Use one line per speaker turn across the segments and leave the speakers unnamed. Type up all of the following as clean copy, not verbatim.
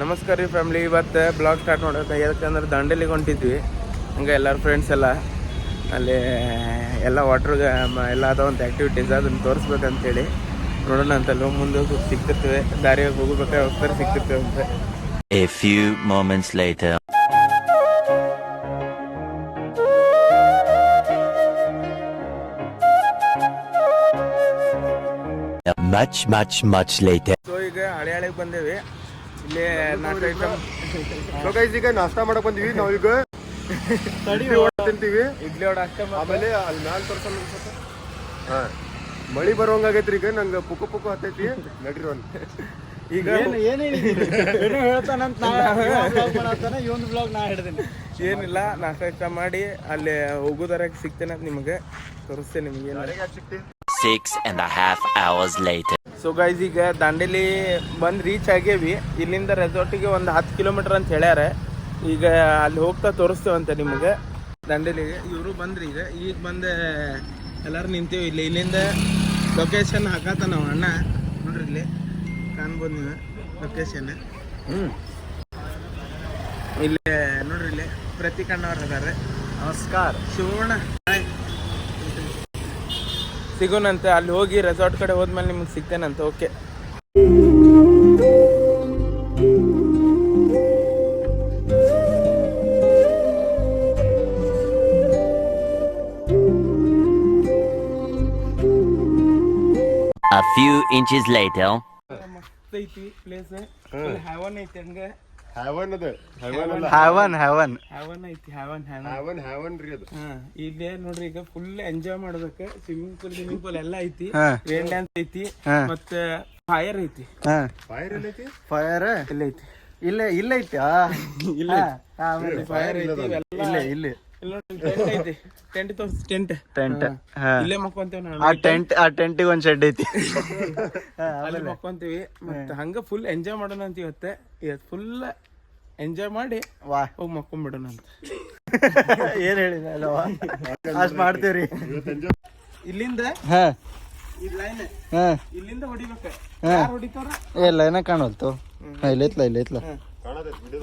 ನಮಸ್ಕಾರ ರೀ ಫ್ಯಾಮ್ಲಿ. ಇವತ್ತು ಬ್ಲಾಗ್ ಸ್ಟಾರ್ಟ್ ಮಾಡೋಕೆ ಯಾಕಂದ್ರೆ ದಾಂಡೇಲಿಗೆ ಹೊಂಟಿದ್ವಿ. ಹಂಗೆ ಎಲ್ಲರ ಫ್ರೆಂಡ್ಸ್ ಎಲ್ಲ ಅಲ್ಲಿ ಎಲ್ಲ ವಾಟ್ರಿಗೆ ಎಲ್ಲ ಅದಾವಂಥ ಆ್ಯಕ್ಟಿವಿಟೀಸ್ ಅದನ್ನು ತೋರಿಸ್ಬೇಕಂತೇಳಿ ನೋಡೋಣ ಅಂತಲ್ವ ಮುಂದೆ ಸಿಗ್ತಿರ್ತೇವೆ. ದಾರಿಯಾಗಿ ಹೋಗ್ಬೇಕಾದ್ರೆ ಹೋಗ್ತಾರೆ ಸಿಗ್ತಿರ್ತೇವೆ ಅಂತ.
A few moments later. Much later.
So ಈಗ ಹಳೆಗೆ ಬಂದೇವಿ. ಇಲ್ಲಿ 4 ಐಟಮ್
ಈಗ ನಾಷ್ಟಾ ಮಾಡಕ್ ಬಂದಿವಿ. ನಾವು ಈಗ ತಿಂತೀವಿ
ಇಡ್ಲಿ ವಡ ಅಷ್ಟೇ.
ಆಮೇಲೆ ಅಲ್ಲಿ ಮ್ಯಾಲ ತೋರ್ಸಲ್ಲ ಮಳಿ ಬರೋಂಗಾಗೈತ್ರಿ. ಈಗ ನಂಗೆ ಪುಕ್ಕು ಹತ್ತೈತಿ. ನಡ್ರಿ ಒಂದು
ಈಗ ಏನಿಲ್ಲ, ನಾಷ್ಟ ಇಷ್ಟ ಮಾಡಿ ಅಲ್ಲಿ ಹೋಗೋದರಾಗ ಸಿಗ್ತೇನೆ ಅಂತ ನಿಮಗೆ ತೋರಿಸ್ತೇನೆ. ನಿಮಗೆ
6.5 hours later.
ಸೊ ಗೈಸ್, ಈಗ ದಾಂಡೇಲಿ ಬಂದು ರೀಚ್ ಆಗೇವಿ. ಇಲ್ಲಿಂದ ರೆಸಾರ್ಟಿಗೆ ಒಂದು 10 ಕಿಲೋಮೀಟರ್ ಅಂತ ಹೇಳ್ಯಾರ. ಈಗ ಅಲ್ಲಿ ಹೋಗ್ತಾ ತೋರಿಸ್ತೇವಂತೆ ನಿಮಗೆ ದಾಂಡೇಲಿಗೆ. ಇವರು ಬಂದ್ರಿ ಈಗ ಬಂದು ಎಲ್ಲರೂ ನಿಂತೇವೆ ಇಲ್ಲಿ. ಇಲ್ಲಿಂದ ಲೊಕೇಶನ್ ಹಾಕತ್ತ ನಾವು ಅಣ್ಣ ನೋಡ್ರಿ, ಇಲ್ಲಿ ಕಾಣ್ಬೋದು ನೀವು ಲೊಕೇಶನ್. ಇಲ್ಲಿ ನೋಡ್ರಿ, ಇಲ್ಲಿ ಪ್ರತೀಕ್ ಅಣ್ಣವ್ರು ಅದಾರೆ. ನಮಸ್ಕಾರ ಶಿವಣ್ಣ. ಸಿಗೋಣಂತೆ ಅಲ್ಲಿ ಹೋಗಿ ರೆಸಾರ್ಟ್ ಕಡೆ ಹೋದ್ಮೇಲೆ ನಿಮ್ಗೆ ಸಿಗ್ತೇನಂತೆ. Okay.
A few inches later.
ಮಸ್ತ್ ಐತಿ ಪ್ಲೇಸ್. ಹ್ಯಾವನ್ ಐತಿ. ಹಂಗೆ
ಹ್ಯಾವನ್ ಅದ
ಹ್ಯಾವನ್ ಐತಿ.
ಹ್ಯಾವನ್ ರೀ ಅದು.
ಇಲ್ಲೇ ನೋಡ್ರಿ, ಈಗ ಫುಲ್ ಎಂಜಾಯ್ ಮಾಡೋದಕ್ಕೆ ಸ್ವಿಮ್ಮಿಂಗ್ ಪೂಲ್ ಎಲ್ಲ ಐತಿ. ರೇನ್ ಡ್ಯಾನ್ಸ್ ಐತಿ. ಮತ್ತೆ ಫೈರ್ ಐತಿ.
ಫೈರ್ ಎಲ್ಲೈತಿ?
ಫೈರ್
ಇಲ್ಲ ಐತಿ.
ಇಲ್ಲ ಐತಿ.
ಇಲ್ಲ ಫೈರ್ ಐತಿ.
ಇಲ್ಲಿ
ಟೆಂಟ್ ಐತಿ. ಟೆಂಟ್ ತೋರ್ಸಿ. ಟೆಂಟ್ ಇಲ್ಲೇ ಮಕ್ಕೊಂತೇವ್ ನಾವು.
ಆ ಟೆಂಟಿಗೆ ಒಂದ್ ಶೆಡ್ ಐತಿ.
ಅಲ್ಲಿ ಮಕ್ಕೊಂತೀವಿ. ಮತ್ತೆ ಹಂಗ ಫುಲ್ ಎಂಜಾಯ್ ಮಾಡೋಣ ಅಂತ ಇವತ್ತು ಫುಲ್ ಎಂಜಾಯ್ ಮಾಡಿ ಹೋಗಿ ಮಕ್ಕೊಂಡ್ಬಿಡೋಣ ಅಂತ.
ಏನ್ ಹೇಳಿದ ಅಲ್ವಾ, ಅಷ್ಟ್ ಮಾಡ್ತೇವ್ರಿ.
ಇಲ್ಲಿಂದ ಈ ಲೈನ್ ಇಲ್ಲಿಂದ ಹೊಡಿಬೇಕ. ಹೊಡಿತಾರ
ಲೈನ ಕಾಣಲ್ತು. ಇಲ್ಲ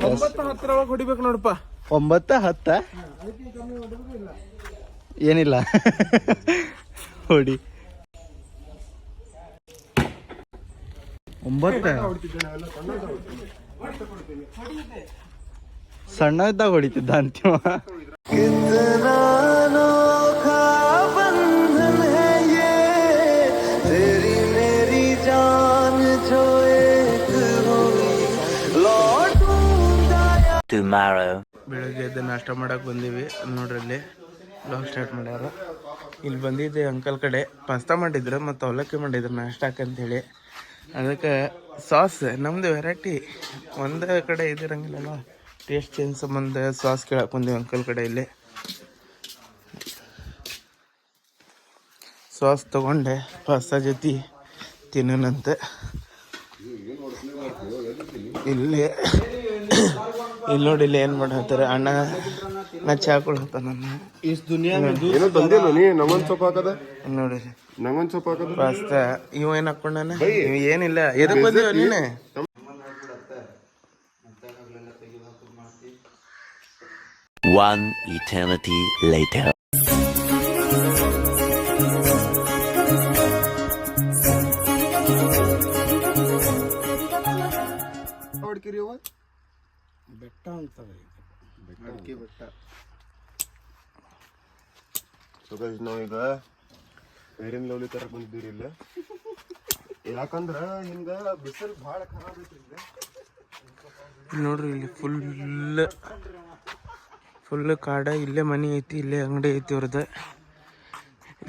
9-10 ಒಳಗೆ ಹೊಡಿಬೇಕು ನೋಡಪ್ಪ.
9-10 ಏನಿಲ್ಲ ಹೊಡಿ. 9 ಸಣ್ಣ ಇದ್ದಾಗ ಹೊಡಿತಿದ್ದ ಅಂತಿಮ.
Tomorrow.
ಬೆಳಗ್ಗೆ ಎದ್ದು ನಾಷ್ಟ ಮಾಡಕ್ ಬಂದೀವಿ. ನೋಡ್ರಿ, ಇಲ್ಲಿ ಬ್ಲಾಗ್ ಸ್ಟಾರ್ಟ್ ಮಾಡ್ಯಾರ. ಇಲ್ಲಿ ಬಂದಿದ್ದೆ ಅಂಕಲ್ ಕಡೆ ಪಾಸ್ತಾ ಮಾಡಿದ್ರು ಮತ್ತು ಅವಲಕ್ಕಿ ಮಾಡಿದ್ರು ನಾಷ್ಟಕ್ಕೆ ಅಂತೇಳಿ. ಅದಕ್ಕೆ ಸಾಸ್ ನಮ್ದು ವೆರೈಟಿ ಒಂದೇ ಕಡೆ ಇದಿರಂಗಿಲ್ಲಲ್ಲ, ಟೇಸ್ಟ್ ಚೇಂಜ್ ಸಂಬಂಧ ಸಾಸ್ ಕೇಳಕ್ಕೆ ಬಂದೀವಿ ಅಂಕಲ್ ಕಡೆ. ಇಲ್ಲಿ ಸಾಸ್ ತೊಗೊಂಡೆ ಪಾಸ್ತಾ ಜೊತೆ ತಿನ್ನೋಣಂತೆ. ಇಲ್ಲಿ ನೋಡಿ, ಇಲ್ಲಿ ಏನು ಮಾಡತ್ತಾರೆ ಅಣ್ಣ. ನಾ ಚಾ ಕೊಡತ್ತ ನನ್ನ
ಏನೋ ತಂದಿಲ್ಲ ನೀ. ನಂಗೊಂದ್ ಸೊಪ್ಪು ಹಾಕದ
ನೋಡಿರಿ.
ನಂಗೊಂದ್ ಸೊಪ್ಪು ಹಾಕದ
ಪಾಸ್ತಾ. ಇವ ಏನ್ ಹಾಕೊಂಡಾನ? ಏನಿಲ್ಲ. ಎದಕ್ ಬಂದೀವ ನೀನೆ?
One eternity later.
ಬೆಟ್ಟ ಅಂತವೆ.
ಬೆಟ್ಟ. ನಾವೀಗ ಬೇರೆ ಲವ್ಲಿ ತರಕ್ ಬಂದಿದ್ದೀರಿ ಇಲ್ಲ. ಯಾಕಂದ್ರ ಹಿಂಗ ಬಿಸಿಲು ಭಾಳ ಖರಾಬ್ ಐತಿ.
ನೋಡ್ರಿ, ಇಲ್ಲಿ ಫುಲ್ ಕಾಡ. ಇಲ್ಲೇ ಮನೆ ಐತಿ, ಇಲ್ಲೇ ಅಂಗಡಿ ಐತಿ ಅವ್ರದ್ದು.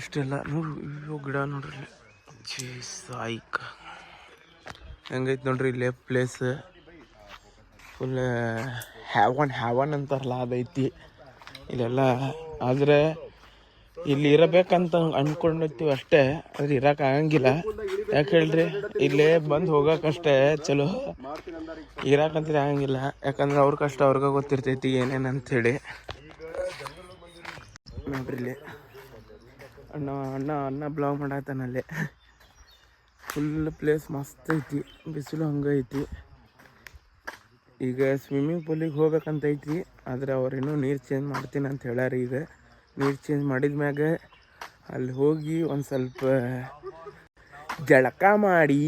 ಇಷ್ಟೆಲ್ಲ ನೋಡ್ರಿ, ಗಿಡ ನೋಡ್ರಿ. ಸಾಯ್ಕ ಹೆಂಗೈತಿ ನೋಡ್ರಿ ಇಲ್ಲೇ ಪ್ಲೇಸ್. ಫುಲ್ ಹ್ಯಾವನ್ ಅಂತಾರಲ್ಲ ಅದೈತಿ ಇಲ್ಲೆಲ್ಲ. ಆದರೆ ಇಲ್ಲಿ ಇರಬೇಕಂತ ಅಂದ್ಕೊಂಡಿರ್ತೀವಿ ಅಷ್ಟೇ, ಆದ್ರೆ ಇರಕ್ಕೆ ಆಗಂಗಿಲ್ಲ. ಯಾಕೆ ಹೇಳ್ರಿ, ಇಲ್ಲೇ ಬಂದು ಹೋಗೋಕಷ್ಟೇ ಚಲೋ, ಇರಕ್ಕಂತ ಆಗಂಗಿಲ್ಲ. ಯಾಕಂದ್ರೆ ಅವ್ರ ಕಷ್ಟ ಅವ್ರಿಗೆ ಗೊತ್ತಿರ್ತೈತಿ ಏನೇನು ಅಂಥೇಳಿ. ನೋಡ್ರಿ, ಇಲ್ಲಿ ಅಣ್ಣ ಬ್ಲಾಗ್ ಮಾಡತ್ತಾನಲ್ಲಿ. ಫುಲ್ ಪ್ಲೇಸ್ ಮಸ್ತ್ ಐತಿ. ಬಿಸಿಲು ಹಂಗೆ ಐತಿ. ಈಗ ಸ್ವಿಮ್ಮಿಂಗ್ ಪೂಲಿಗೆ ಹೋಗ್ಬೇಕಂತ ಐತಿ, ಆದರೆ ಅವ್ರೇನೋ ನೀರು ಚೇಂಜ್ ಮಾಡ್ತೀನಿ ಅಂತ ಹೇಳ್ಯಾರ. ಈಗ ನೀರು ಚೇಂಜ್ ಮಾಡಿದ ಮ್ಯಾಗ ಅಲ್ಲಿ ಹೋಗಿ ಒಂದು ಸ್ವಲ್ಪ ಜಳಕ ಮಾಡಿ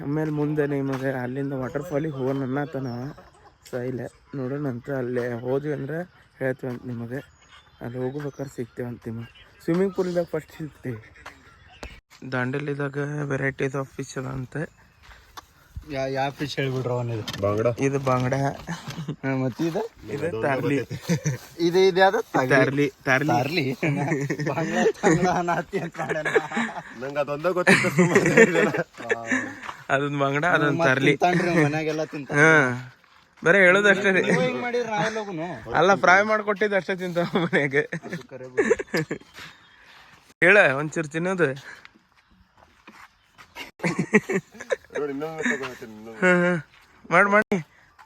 ಆಮೇಲೆ ಮುಂದೆ ನಿಮಗೆ ಅಲ್ಲಿಂದ ವಾಟರ್ಫಾಲಿಗೆ ಹೋಗೋಣ ಅನ್ನತನ. ಇಲ್ಲ ನೋಡೋಣಂತ. ಅಲ್ಲೇ ಹೋದ್ವಿ ಅಂದ್ರೆ ಹೇಳ್ತೀವಂತ ನಿಮಗೆ. ಅಲ್ಲಿ ಹೋಗ್ಬೇಕಾದ್ರೆ ಸಿಗ್ತೇವಂತ ನಿಮಗೆ. ಸ್ವಿಮ್ಮಿಂಗ್ ಪೂಲ್ದಾಗ ಫಸ್ಟ್ ಸಿಗ್ತೀವಿ. ದಾಂಡೇಲಿದಾಗ ವೆರೈಟೀಸ್ ಆಫ್ ಫಿಶ್ ಅದ ಅಂತ.
ಯಾವ ಫಿಶ್ ಹೇಳ್ಬಿಡ್ರ ಅವನಿದು?
ಬಾಂಗಡ.
ಇದು ಬಾಂಗಡ.
ಮತ್ತೆ ಇದು
ತಾರ್ಲಿ.
ಇದು ಯಾವ್ದು?
ತಾರ್ಲಿ.
ತಾರ್ಲಿ.
ನಂಗೆ ಅದೊಂದ ಗೊತ್ತಿತ್ತು.
ಅದೊಂದು ಬಾಂಗಡ, ಅದೊಂದು ತಾರ್ಲಿ.
ಮನ್ಯಾಗೆಲ್ಲ ತಿಂತ.
ಹಾ, ಬರೀ ಹೇಳೋದಷ್ಟೇ ರೀ.
ಹಿಂಗ್ ಮಾಡಿದ್ರ ನಾವೆಲ್ಲೋಗುನು
ಅಲ್ಲ, ಫ್ರೈ ಮಾಡ್ಕೊಟ್ಟಿದ್ದು ಅಷ್ಟೇ ತಿಂತಾವ ಮನ್ಯಾಗ. ಹೇಳ ಒಂಚೂರು ತಿನ್ನೋದು.
ನೋಡಿ ಇನ್ನೊಂದು ತಗೋತೀನಿ.
ಮಾಡಿ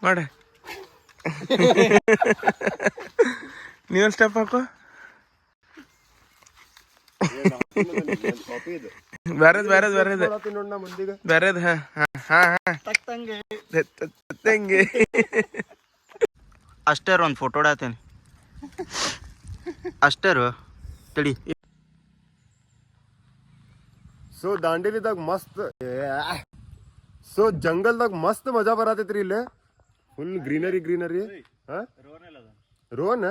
ಮಾಡಿ ನೀವೊಂದು ಸ್ಟೆಪ್ ಹಾಕೋ. ಬೇರೆದ್ ತಂಗಿ.
ಅಷ್ಟೇ ಒಂದು ಫೋಟೋ ಹೊಡಾತೇನೆ ಅಷ್ಟೇ ತಡಿ.
ಸೊ ದಾಂಡೇಲಿದಾಗ ಮಸ್ತ್, ಸೊ ಜಂಗಲ್ದಾಗ ಮಸ್ತ್ ಮಜಾ ಬರತೈತ್ರಿ. ಇಲ್ಲೇ ಫುಲ್ ಗ್ರೀನರಿ. ರೋನ್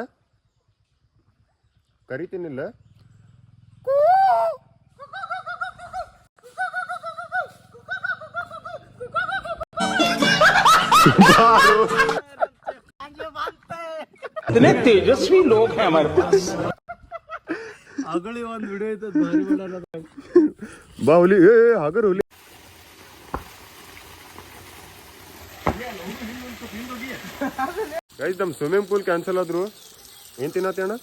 ಕರಿತೀನಿಲ್ಲ.
इतने तेजस्वी लोग हैं हमारे पास.
ಅಗಳಿ ಒಂದು ವಿಡಿಯೋ ಐತೆ ಭಾರಿ ಮಾಡಲ್ಲ.
ಬಾ ಹುಲಿ, ಹಾಗರ್ ಹುಲಿ. ಗೈಸ್, ನಮ್ ಸ್ವಿಮ್ಮಿಂಗ್ ಪೂಲ್ ಕ್ಯಾನ್ಸಲ್ ಆದ್ರು. ಏನ್ ತಿನ್ನತ್ತೆ ಅಣ್ಣ?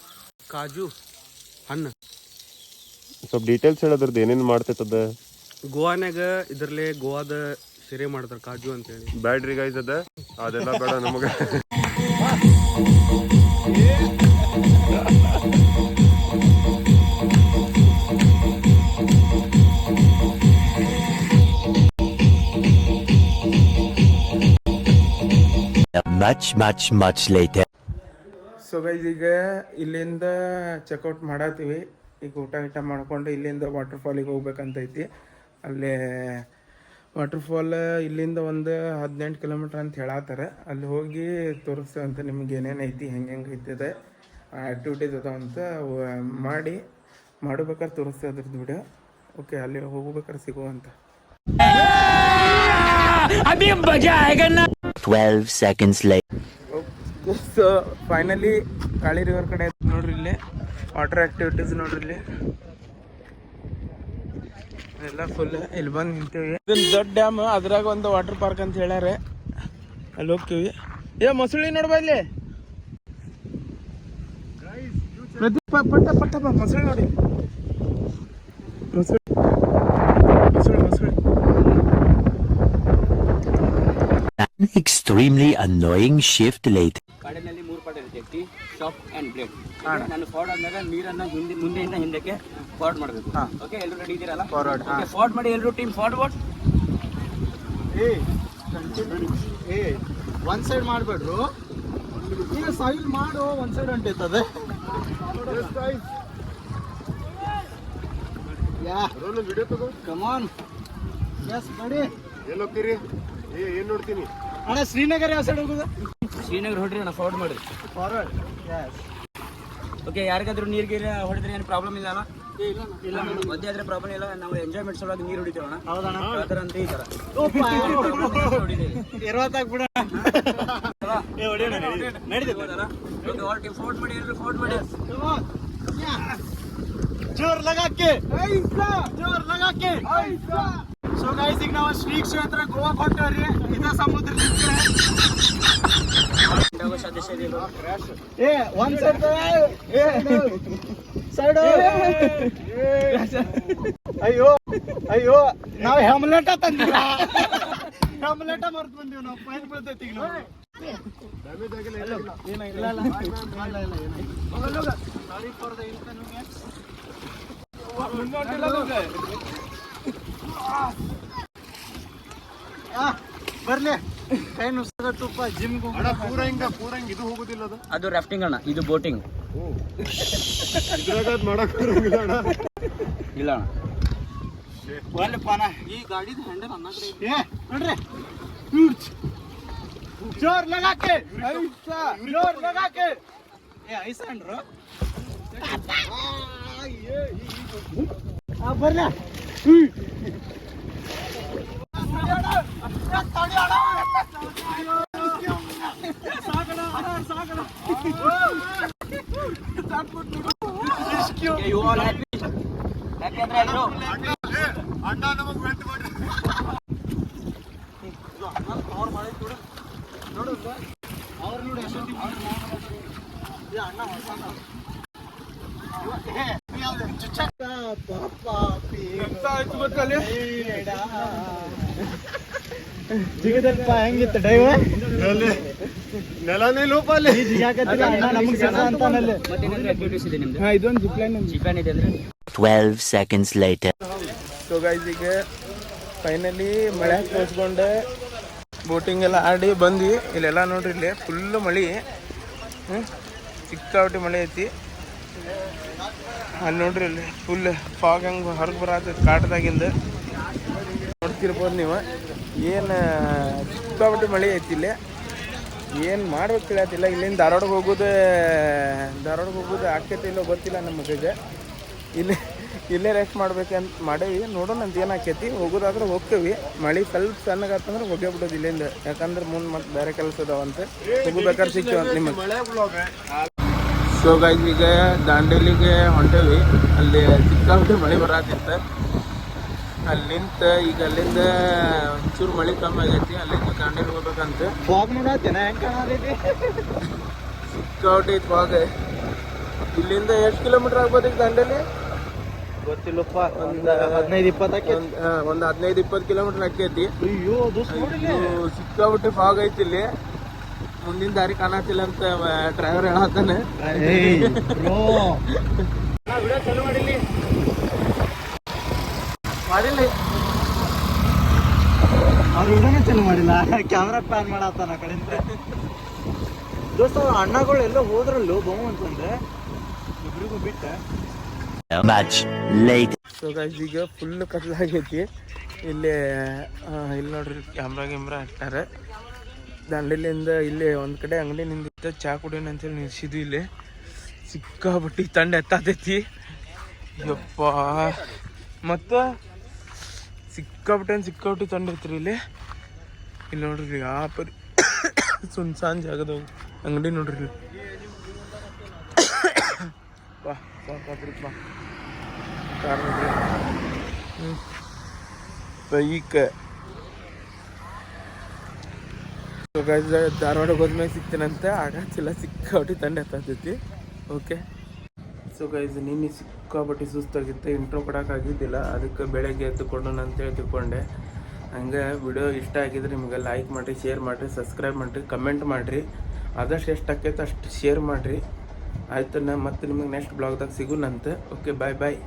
ಕಾಜು ಹಣ್ಣು.
ಸ್ವಲ್ಪ ಡೀಟೇಲ್ಸ್ ಹೇಳದ್ರದ್ದು ಏನೇನ್ ಮಾಡ್ತೈತದ?
ಗೋವಾನಾಗ ಇದ್ರಲ್ಲೇ ಗೋವಾದ ಸಿರೆ ಮಾಡ್ತಾರ ಕಾಜು ಅಂತೇಳಿ.
ಬ್ಯಾಡ್ರಿ ಗೈಸ್, ಅದೆಲ್ಲ ಬೇಡ ನಮಗ.
Much later.
ಸೊ ಗೈಸ್, ಈಗ ಇಲ್ಲಿಂದ ಚೆಕ್ಔಟ್ ಮಾಡತ್ತೀವಿ. ಈಗ ಊಟ ಮಾಡ್ಕೊಂಡು ಇಲ್ಲಿಂದ ವಾಟರ್ಫಾಲಿಗೆ ಹೋಗ್ಬೇಕಂತೈತಿ. ಅಲ್ಲೇ ವಾಟರ್ಫಾಲ್ ಇಲ್ಲಿಂದ ಒಂದು 18 ಕಿಲೋಮೀಟ್ರ್ ಅಂತ ಹೇಳತ್ತಾರೆ. ಅಲ್ಲಿ ಹೋಗಿ ತೋರಿಸ್ತೇವಂತ ನಿಮ್ಗೆ ಏನೇನು ಐತಿ, ಹೆಂಗೆ ಐತಿದೆ ಆ್ಯಕ್ಟಿವಿಟೀಸ್ ಅದಾವಂತ ಮಾಡಬೇಕಾದ್ರೆ ತೋರಿಸ್ತೇವೆ ಅದ್ರದ್ದು ವಿಡಿಯೋ. ಓಕೆ, ಅಲ್ಲಿ ಹೋಗ್ಬೇಕಾದ್ರೆ ಸಿಗುವಂತ.
12 seconds later.
So finally Kali river ಕಡೆ ನೋಡ್ರಿ. ಇಲ್ಲಿ ವಾಟರ್ ಆಕ್ಟಿವಿಟೀಸ್ ನೋಡ್ರಿ. ಇಲ್ಲಿ ಎಲ್ಲ ಫುಲ್. ಇಲ್ಲಿ ಬಂದು ನಿಂತೀವಿ. ಇದೊಂದು ದೊಡ್ಡ ಡ್ಯಾಮ್, ಅದ್ರಾಗ ಒಂದು ವಾಟರ್ ಪಾರ್ಕ್ ಅಂತ ಹೇಳ್ಯಾರ. ಅಲ್ಲಿ ಹೋಗ್ತೀವಿ. ಮೊಸಳಿ ನೋಡ್ಬಾ ಇಲ್ಲಿ. ಪಟ್ಟ ಮೊಸಳಿ ನೋಡಿ. ಮೊಸಳಿ.
Extremely annoying shift later.
ಕಾಡಿನಲ್ಲಿ 3 ಪಾರ್ಟ್ ಇರುತ್ತೆ: ಟೀ, ಶಾಪ್ ಅಂಡ್ ಬ್ಲೇಡ್. ನಾನು ಫಾರ್ವರ್ಡ್ ಆದಾಗ ನೀರನ್ನ ಮುಂದೆಯಿಂದ ಹಿಂದಕ್ಕೆ ಫಾರ್ವರ್ಡ್ ಮಾಡಬೇಕು. ಓಕೆ, ಎಲ್ಲರೂ ರೆಡಿ ಇದ್ದೀರಲ್ಲ? ಫಾರ್ವರ್ಡ್. ಓಕೆ, ಫಾರ್ವರ್ಡ್ ಮಾಡಿ ಎಲ್ಲರೂ. Team forward.
ಒಂದ್ ಸೈಡ್ ಮಾಡ್ಬೇಡ್ರು. ಈಗ ಸೈಡ್ ಮಾಡು, ಒಂದ್ ಸೈಡ್ ಹೊಂಟೈತದೆ.
ವಿಡಿಯೋ ತಗೋ.
ಕಮಾನ್. Yes, ready.
ಎಲ್ಲಿ ಹೋಗ್ತೀರಿ? ಏನ್ ನೋಡ್ತೀನಿ
ಅಣ್ಣ? ಶ್ರೀನಗರ ಯಾವ ಸೈಡ್ ಹೋಗುದು?
ಶ್ರೀನಗರ ಹೊಡ್ರಿ ಅಣ್ಣ, ಫಾರ್ವರ್ಡ್ ಮಾಡಿ.
ಫಾರ್ವರ್ಡ್.
ಓಕೆ, ಯಾರಿಗಾದ್ರೂ ನೀರಿಗೆ ಹೊಡೆದ್ರೆ ಏನು ಪ್ರಾಬ್ಲಮ್ ಇಲ್ಲ ಅಲ್ಲ? ಇಲ್ಲ, ಮಧ್ಯೆ ಆದ್ರೆ ಪ್ರಾಬ್ಲಮ್ ಇಲ್ಲ. ನಾವು ಎಂಜಾಯ್ಮೆಂಟ್ ಸಲುವಾಗಿ ನೀರು ಹೊಡಿತೀವಣ್ಣ.
ಹೌದಣ್ಣ.
ಆ ಥರ ಅಂತ ಈ ಥರ
ಇರುವತ್ತಾಗ್ಬಿಡ.
ನಡೀತದಲ್ಲ? ಓಕೆ, ಆಲ್ ಟೀಮ್ ಫಾರ್ವರ್ಡ್ ಮಾಡಿ. ಎಲ್ಲರೂ ಫಾರ್ವರ್ಡ್ ಮಾಡಿ.
ಜೋರ್ ಲಗಾಕೆ, ಜೋರ್ ಲಗಾಕೆ. ಸೊ ಗೈಸ್, ಈಗ ನಾವು ಶ್ರೀ ಕ್ಷೇತ್ರ ಗೋವಾಕ್ ಹೊಂಟವ್ರಿ. ಇದ ಸಮುದ್ರ ಒಂದ್ ಸೈಡ್ ಸೈಡ್. ಅಯ್ಯೋ ನಾವು ಹೆಮ್ಲೆಟ ತಂದಿಲ್ಲ. ಹೆಮ್ಲೆಟ ಮರ್ತ್ ಬಂದೀವಿ ನಾವು. ಫೈನ್ ಬೀಳ್ತೈತಿ ಈಗ ನಾವು. Sorry for the inconvenience. ಬರ್ಲಿ. ಕೈ ನುಸ್ಸದ ತುಪ್ಪ ಜಿಮ್ಗೆ
ಅಣ್ಣ ಪೂರ ಹಿಂಗ ಇದು ಹೋಗುದಿಲ್ಲ ಅದು
ಅದು ರಾಫ್ಟಿಂಗ್ ಅಣ್ಣ, ಇದು ಬೋಟಿಂಗ್.
ಇದ್ರಾಗ ಅದ್ ಮಾಡಕ್ ಬರಂಗಿಲ್ಲ ಅಣ್ಣ.
ಇಲ್ಲ ಅಣ್ಣ.
ಒಲ್ಲಪ್ಪಾನ
ಈ ಗಾಡಿದ ಹ್ಯಾಂಡಲ್ ಅನ್ನ ಕಡೆ
ಏ ನೋಡ್ರಿ ಜೋರ್ ಲಗಾಕೆ ಐಸಾ ಜೋರ್ ಲಗಾಕೆ ಏ ಐಸಾ ಅಂದ್ರು ಬರ್ಲ
You all happy? Happy ಅಂದ್ರೆ ಎಲ್ಲರೂ?
ಅಣ್ಣ ನಮಗ್ ವೆಟ್ ಮಾಡ್ರಿ.
ಜಿಗದಲ್ಪ ಹೆಂಗಿತ್ತು ಡೈವರ್
ನೆಲನೇ ಲೋಪ ಅಲ್ಲಿ
ಜಿಗಾಕತ್ತಿಲ್ಲ ಅಣ್ಣ ನಮ್ಗೆ ಸಿಗ ಅಂತಾನಲ್ಲಿ.
ಮತ್ತೇನಾದ್ರೂ activities ಇದೆ ನಿಮ್ದು?
ಇದೊಂದು ಜಿಪ್ಲೈನ್
ಜಿಪ್ಲೈನ್ ಇದೆ ಅಂದ್ರೆ
12 seconds later.
ಸೊ ಗೈಸ್ ಈಗ ಫೈನಲಿ ಮಳೆ ತೋರಿಸ್ಕೊಂಡು ಬೋಟಿಂಗ್ ಎಲ್ಲ ಆಡಿ ಬಂದ್ವಿ. ಇಲ್ಲೆಲ್ಲ ನೋಡ್ರಿ ಇಲ್ಲಿ ಫುಲ್ಲು ಮಳೆ, ಸಿಕ್ಕಾಪಟ್ಟೆ ಮಳೆ ಐತಿ. ಅಲ್ಲಿ ನೋಡ್ರಿ ಇಲ್ಲಿ ಫುಲ್ ಫಾಗ್ ಹಂಗೆ ಹೊರಗೆ ಬರತ್ತೈತಿ ಕಾಟದಾಗಿಂದ ನೋಡ್ತಿರ್ಬೋದು ನೀವು. ಏನು ಸಿಕ್ಕಾಪಟ್ಟೆ ಮಳೆ ಐತಿ ಇಲ್ಲಿ. ಏನು ಮಾಡ್ಬೇಕು ತಿಳಿಯತ್ತಿಲ್ಲ. ಇಲ್ಲಿಂದ ಧಾರವಾಡಕ್ಕೆ ಹೋಗೋದು ಆಕೈತಿ ಇಲ್ಲೋ ಗೊತ್ತಿಲ್ಲ ನಮಗೆ. ಇಲ್ಲೇ ರೆಸ್ಟ್ ಮಾಡ್ಬೇಕಂತ ಮಾಡೇವಿ, ನೋಡೋಣ ಅಂತ ಏನು ಆಕೈತಿ. ಹೋಗೋದಾದ್ರೆ ಹೋಗ್ತೇವಿ. ಮಳೆ ಸ್ವಲ್ಪ ಸಣ್ಣಗಾತಂದ್ರೆ ಹೋಗೇ ಬಿಡೋದು ಇಲ್ಲಿಂದ, ಯಾಕಂದ್ರೆ ಮುಂದೆ ಮತ್ತೆ ಬೇರೆ ಕೆಲಸ ಅದಾವಂತ ಹೋಗ್ಬೇಕಾದ್ರೆ ಸಿಕ್ತೇವಂತ ನಿಮಗೆ. ಸೊ ಗೈಸ್ ಈಗ ದಾಂಡೇಲಿಗೆ ಹೊಂಟೇವಿ. ಅಲ್ಲಿ ಸಿಕ್ಕಾಪಟ್ಟೆ ಮಳೆ ಬರತ್ತಿತ್ತು. ಅಲ್ಲಿಂದ ಒಂಚೂರು ಮಳೆ ಕಮ್ಮಿ ಆಗೈತಿ. ಅಲ್ಲಿಂದ ದಾಂಡೇಲಿ ಹೋಗ್ಬೇಕಂತ.
ಫಾಗ್ ನೋಡತ್ತೇನ ಹೆಂಗ್ ಕಾಣತೈತಿ?
ಸಿಕ್ಕಾಪಟ್ಟೆ ಐತಿ ಫಾಗ್. ಇಲ್ಲಿಂದ ಎಷ್ಟು ಕಿಲೋಮೀಟರ್ ಆಗ್ಬೋದು ಈಗ ದಾಂಡೇಲಿ?
ಗೊತ್ತಿಲ್ಲಪ್ಪ, ಒಂದು 15-20
ಒಂದು 15-20 ಕಿಲೋಮೀಟರ್ ಆಕೈತಿ.
ಅಯ್ಯೋ ದೋಸ್ತ ನೋಡಿಲ್ಲ.
ಸಿಕ್ಕಾಪಟ್ಟೆ ಫಾಗ್ ಐತಿ ಇಲ್ಲಿ. ಮುಂದಿನ ದಾರಿ ಕಾಣತ್ತಿಲ್ಲ ಅಂತ ಡ್ರೈವರ್ ಹೇಳತ್ತಾನೆ. ವಿಡಿಯೋ ಚಾಲು ಮಾಡಿಲ್ಲ
ಅವ್ರು ವಿಡಿಯೋನೇ ಚಾಲು ಮಾಡಿಲ್ಲ, ಕ್ಯಾಮ್ರಾ ಪ್ಯಾನ್ ಮಾಡತ್ತಾನ ಆ ಕಡೆಯಿಂದ. ದೋಸ್ತ ಅವ್ರ ಅಣ್ಣಗಳು ಎಲ್ಲೋ ಹೋದ್ರಲ್ಲೋ ಬಹು ಅಂತಂದ್ರೆ ಇಬ್ರಿಗೂ ಬಿಟ್ಟ.
Much later.
ಸೊ ಗೈಸ್ ಈಗ ಫುಲ್ ಕತ್ಲಾಗೈತಿ. ಇಲ್ಲಿ ನೋಡ್ರಿ ಕ್ಯಾಮ್ರಾ ಹಾಕ್ತಾರೆ. ದಾಂಡೇಲಿಯಿಂದ ಇಲ್ಲಿ ಒಂದು ಕಡೆ ಅಂಗಡಿ ನಿಂದಿತ್ತು, ಚಾ ಕುಡಿಯೋಣ ಅಂತೇಳಿ ನಿಲ್ಸಿದ್ವಿ. ಇಲ್ಲಿ ಸಿಕ್ಕಾಪಟ್ಟಿ ತಂಡ ಎತ್ತಾತೈತಿ ಯಪ್ಪ. ಮತ್ತು ಸಿಕ್ಕಾಪಟ್ಟಿ ತಂಡ ಐತ್ರಿ ಇಲ್ಲಿ ನೋಡ್ರಿ. ಆ ಪರಿ ಸುನ್ಸಾನ್ ಜಾಗದಾಗ ಅಂಗಡಿ ನೋಡ್ರಿ ಇಲ್ಲಿ. ಸಾಕಾದ್ರಿಪ್ಪ ಕಾರ್ ನೋಡ್ರಿ. ಬೈಕ್ ಧಾರವಾಡಕ್ಕೆ ಹೋದ್ಮೇಲೆ ಸಿಗ್ತೇನಂತ ಆಗತ್ತಿಲ್ಲ. ಸಿಕ್ಕಾಪಟ್ಟಿ ತಂಡ ಎತ್ತಾತೈತಿ. ಓಕೆ ಸೊ ಗೈಸ್ ನಿನ್ನೆ ಸಿಕ್ಕಾಪಟ್ಟಿ ಸುಸ್ತಾಗಿತ್ತು, ಇಂಟ್ರೋ ಕೊಡೋಕ್ಕಾಗಿದ್ದಿಲ್ಲ. ಅದಕ್ಕೆ ಬೆಳಗ್ಗೆ ಎದ್ದುಕೊಂಡು ಅಂತೇಳಿ ತಿಳ್ಕೊಂಡೆ. ಹಂಗೆ ವಿಡಿಯೋ ಇಷ್ಟ ಆಗಿದ್ರೆ ನಿಮಗೆ ಲೈಕ್ ಮಾಡಿರಿ, ಶೇರ್ ಮಾಡಿರಿ, ಸಬ್ಸ್ಕ್ರೈಬ್ ಮಾಡಿರಿ, ಕಮೆಂಟ್ ಮಾಡಿರಿ. ಆದಷ್ಟು ಎಷ್ಟು ಆಕೈತೆ ಅಷ್ಟು ಶೇರ್ ಮಾಡಿರಿ. ಆಯ್ತು, ಮತ್ತೆ ನಿಮಗೆ ನೆಕ್ಸ್ಟ್ ಬ್ಲಾಗ್ದಾಗ ಸಿಗೋಣಂತೆ. Okay bye.